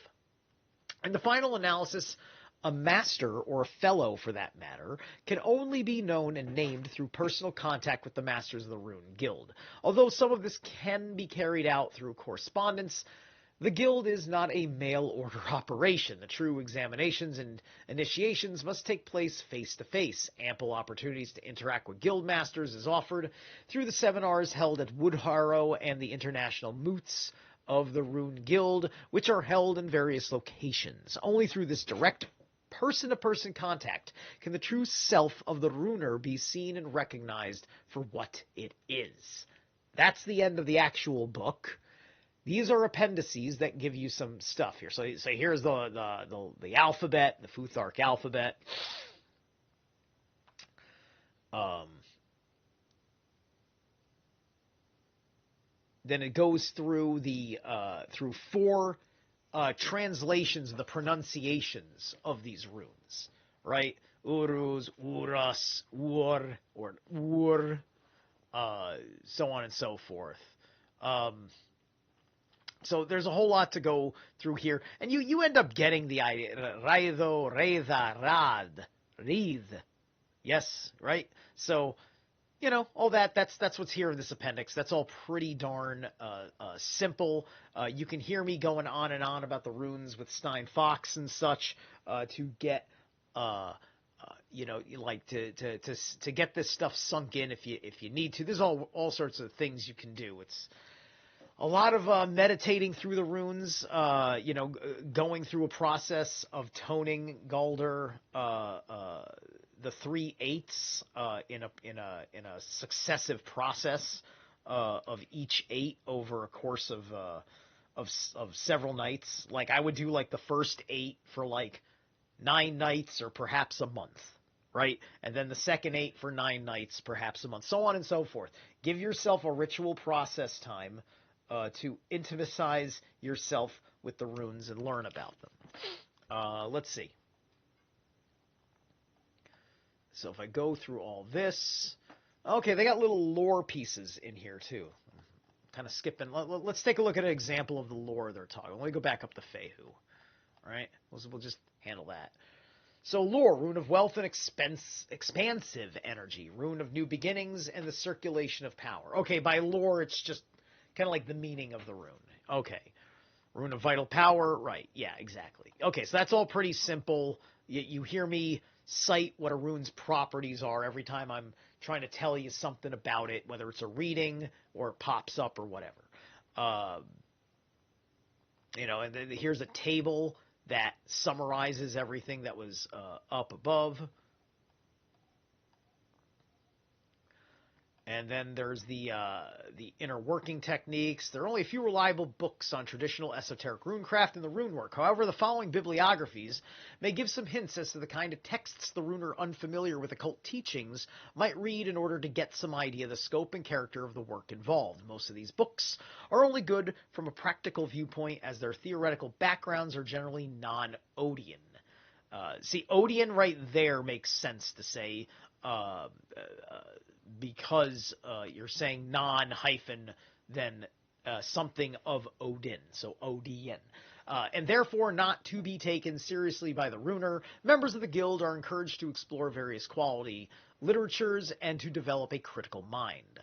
In the final analysis, a master, or a fellow for that matter, can only be known and named through personal contact with the Masters of the Rune Guild. Although some of this can be carried out through correspondence, the Guild is not a mail-order operation. The true examinations and initiations must take place face-to-face. Ample opportunities to interact with Guild Masters is offered through the seminars held at Woodharrow and the international moots of the Rune Guild, which are held in various locations. Only through this direct person-to-person contact can the true self of the Runer be seen and recognized for what it is. That's the end of the actual book. These are appendices that give you some stuff here. So here's the alphabet, the Futhark alphabet. Then it goes through through 4 translations of the pronunciations of these runes, right? Uruz, Uras, Ur, or Ur, so on and so forth. So there's a whole lot to go through here, and you end up getting the idea. Raido, Reza, Rad, Reed. Yes, right? So, you know, all that's what's here in this appendix. That's all pretty darn simple. You can hear me going on and on about the runes with Stein Fox and such to get you know, like to get this stuff sunk in if you need to. There's all sorts of things you can do. It's a lot of meditating through the runes, you know, going through a process of toning Galder, the 3/8 in a successive process of each 8 over a course of several nights. Like I would do like the first 8 for like 9 nights or perhaps a month, right? And then the second 8 for 9 nights, perhaps a month, so on and so forth. Give yourself a ritual process time to intimatize yourself with the runes and learn about them. Let's see. So if I go through all this, okay, they got little lore pieces in here too. Kind of skipping. Let's take a look at an example of the lore they're talking. Let me go back up to Fehu. All right, we'll just handle that. So lore, rune of wealth and expansive energy, rune of new beginnings, and the circulation of power. Okay, by lore, it's just kind of like the meaning of the rune. Okay. Rune of vital power. Right. Yeah, exactly. Okay, so that's all pretty simple. You hear me cite what a rune's properties are every time I'm trying to tell you something about it, whether it's a reading or it pops up or whatever. You know, and then here's a table that summarizes everything that was up above. And then there's the inner working techniques. There are only a few reliable books on traditional esoteric runecraft and the runework. However, the following bibliographies may give some hints as to the kind of texts the runer unfamiliar with occult teachings might read in order to get some idea of the scope and character of the work involved. Most of these books are only good from a practical viewpoint, as their theoretical backgrounds are generally non-Odian. See, Odian right there makes sense to say, because you're saying non-hyphen then something of Odin, so Odian. And therefore not to be taken seriously by the runer. Members of the guild are encouraged to explore various quality literatures and to develop a critical mind.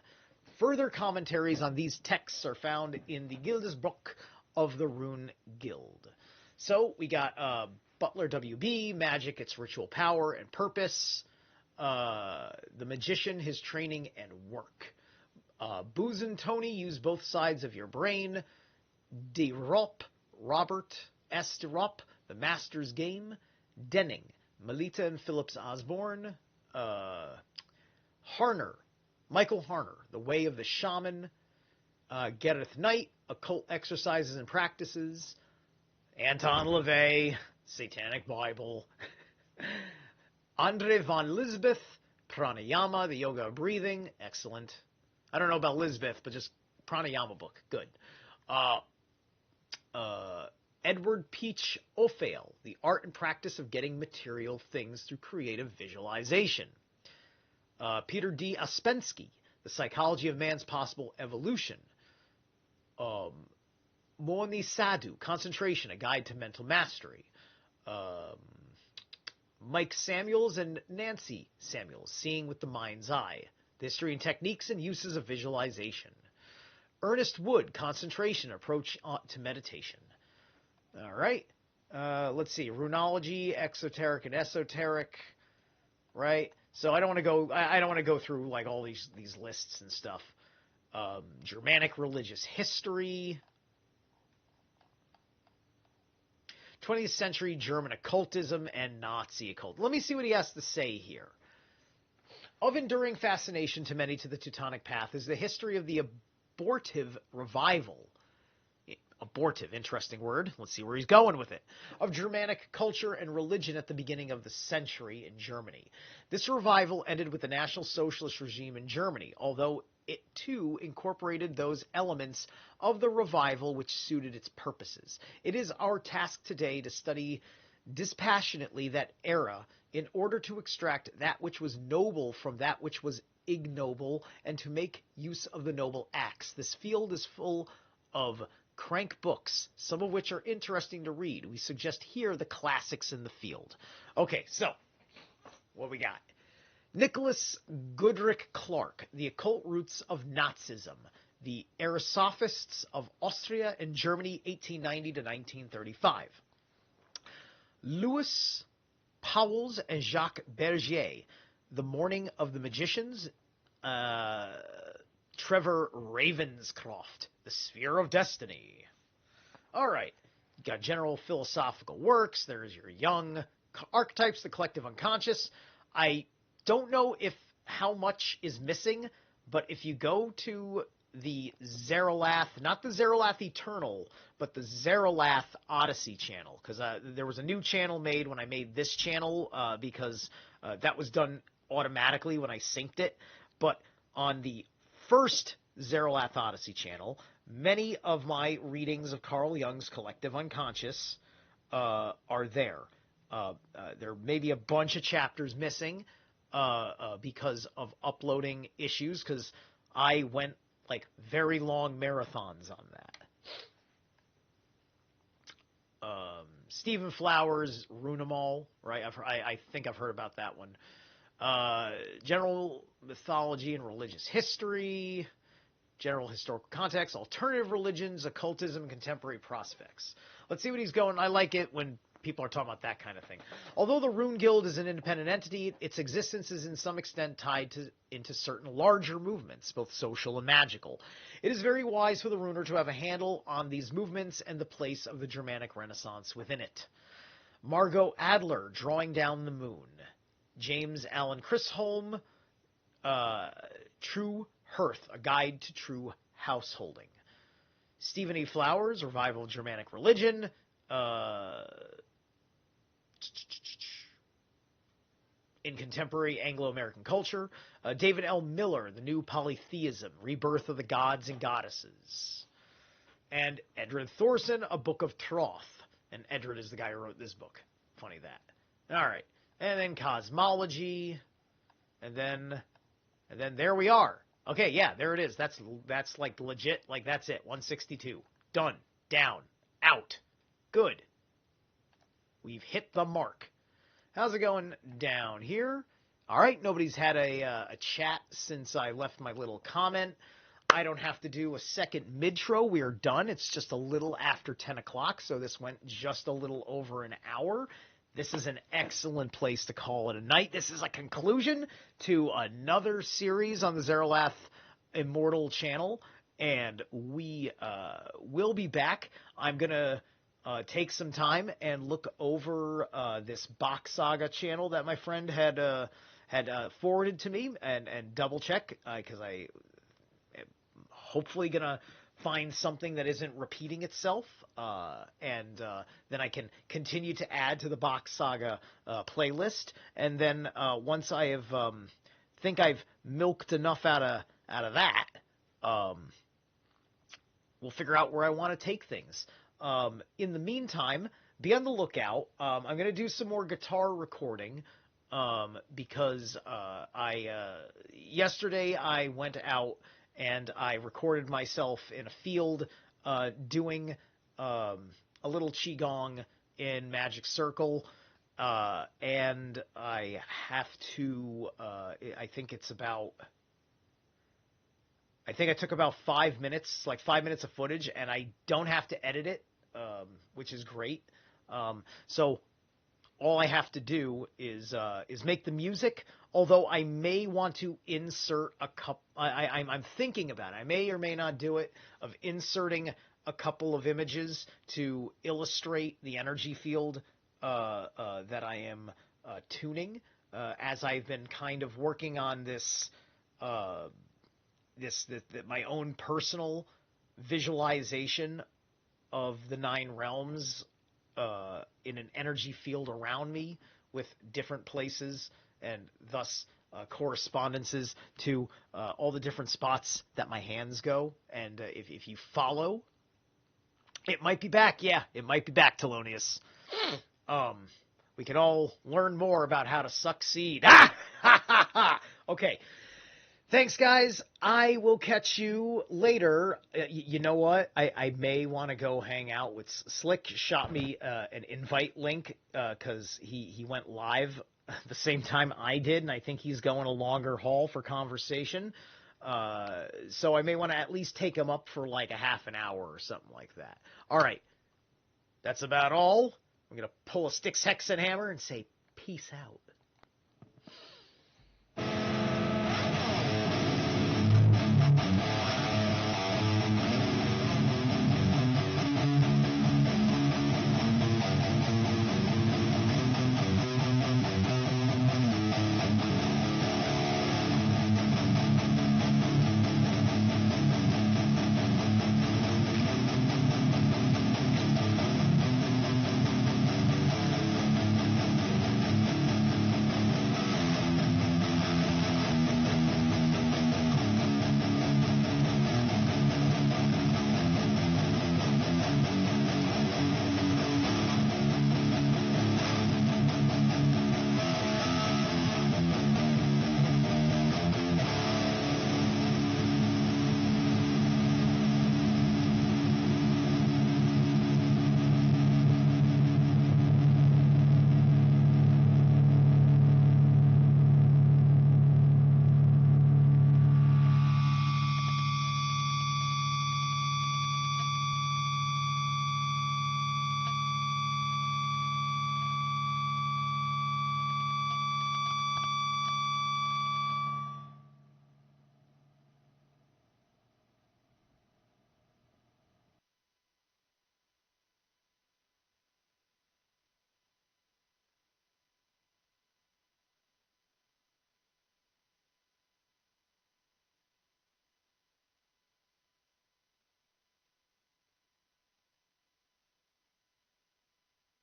Further commentaries on these texts are found in the Gildesbook of the Rune Guild. So we got Butler WB, Magic, its ritual power and purpose. The Magician, his training and work. Booz and Tony, use both sides of your brain. De Rop, Robert S. De Rop, The Master's Game. Denning, Melita and Phillips Osborne. Harner, Michael Harner, The Way of the Shaman. Gareth Knight, Occult Exercises and Practices. Anton LaVey, Satanic Bible. Andre von Lisbeth, Pranayama, The Yoga of Breathing. Excellent. I don't know about Lisbeth, but just Pranayama book. Good. Edward Peach Ophale, The Art and Practice of Getting Material Things Through Creative Visualization. Peter D. Ouspensky, The Psychology of Man's Possible Evolution. Moni Sadhu, Concentration, A Guide to Mental Mastery. Mike Samuels and Nancy Samuels, Seeing with the Mind's Eye. The History and Techniques and Uses of Visualization. Ernest Wood, Concentration, Approach to Meditation. All right. Let's see. Runology, Exoteric and Esoteric. Right. So I don't want to go. I don't want to go through like all these lists and stuff. Germanic religious history. 20th century German occultism and Nazi occult. Let me see what he has to say here. Of enduring fascination to many to the Teutonic path is the history of the abortive revival. Abortive, interesting word. Let's see where he's going with it. Of Germanic culture and religion at the beginning of the century in Germany. This revival ended with the National Socialist regime in Germany, although it too incorporated those elements of the revival which suited its purposes. It is our task today to study dispassionately that era in order to extract that which was noble from that which was ignoble and to make use of the noble acts. This field is full of crank books, some of which are interesting to read. We suggest here the classics in the field. Okay, so what we got? Nicholas Goodrich Clark, The Occult Roots of Nazism, The Aristophists of Austria and Germany, 1890 to 1935. Louis Pauwels and Jacques Bergier, The Morning of the Magicians, Trevor Ravenscroft, The Sphere of Destiny. All right. You got general philosophical works. There's your Jung archetypes, the collective unconscious. I don't know how much is missing, but if you go to the Zerilath, not the Zerilath Eternal, but the Zerilath Odyssey channel, because there was a new channel made when I made this channel, because that was done automatically when I synced it. But on the first Zerilath Odyssey channel, many of my readings of Carl Jung's collective unconscious are there. There may be a bunch of chapters missing because of uploading issues, because I went like very long marathons on that. Stephen Flowers, Runemal, right? I think I've heard about that one. General mythology and religious history, general historical context, alternative religions, occultism, and contemporary prospects. Let's see what he's going. I like it when people are talking about that kind of thing. Although the Rune Guild is an independent entity, its existence is in some extent tied into certain larger movements, both social and magical. It is very wise for the Runer to have a handle on these movements and the place of the Germanic Renaissance within it. Margot Adler, Drawing Down the Moon. James Allen Chisholm, True Hearth, A Guide to True Householding. Stephen E. Flowers, Revival of Germanic Religion. In Contemporary Anglo-American Culture. David L. Miller, The New Polytheism, Rebirth of the Gods and Goddesses. And Edred Thorsson, A Book of Troth. And Edred is the guy who wrote this book. Funny that. All right. And then Cosmology. And then there we are. Okay, yeah, there it is. That's like legit. Like, that's it. 162. Done. Down. Out. Good. We've hit the mark. How's it going down here? All right, nobody's had a chat since I left my little comment. I don't have to do a second midtro. We are done. It's just a little after 10 o'clock, so this went just a little over an hour. This is an excellent place to call it a night. This is a conclusion to another series on the Zerilath Immortal channel, and we will be back. I'm going to take some time and look over this Bach Saga channel that my friend had had forwarded to me and double check because I am hopefully gonna find something that isn't repeating itself, and then I can continue to add to the Box Saga playlist. And then once I have think I've milked enough out of that, we'll figure out where I want to take things. In the meantime, be on the lookout. I'm going to do some more guitar recording because yesterday I went out and I recorded myself in a field doing a little qigong in Magic Circle, and I have to. I think I took about 5 minutes, like 5 minutes of footage, and I don't have to edit it, which is great. So all I have to do is make the music. Although I may want to insert a couple, I'm thinking about it. I may or may not do it, of inserting a couple of images to illustrate the energy field that I am tuning, as I've been kind of working on this. My own personal visualization of the 9 realms in an energy field around me, with different places and thus correspondences to all the different spots that my hands go. And if you follow, it might be back. Yeah, it might be back, Thelonious. We can all learn more about how to succeed. Ah! Ha ha ha! Okay. Thanks, guys. I will catch you later. You know what? I may want to go hang out with Slick. Shot me an invite link because he went live the same time I did, and I think he's going a longer haul for conversation. So I may want to at least take him up for like a half an hour or something like that. All right. That's about all. I'm going to pull a Styx Hexenhammer and say peace out.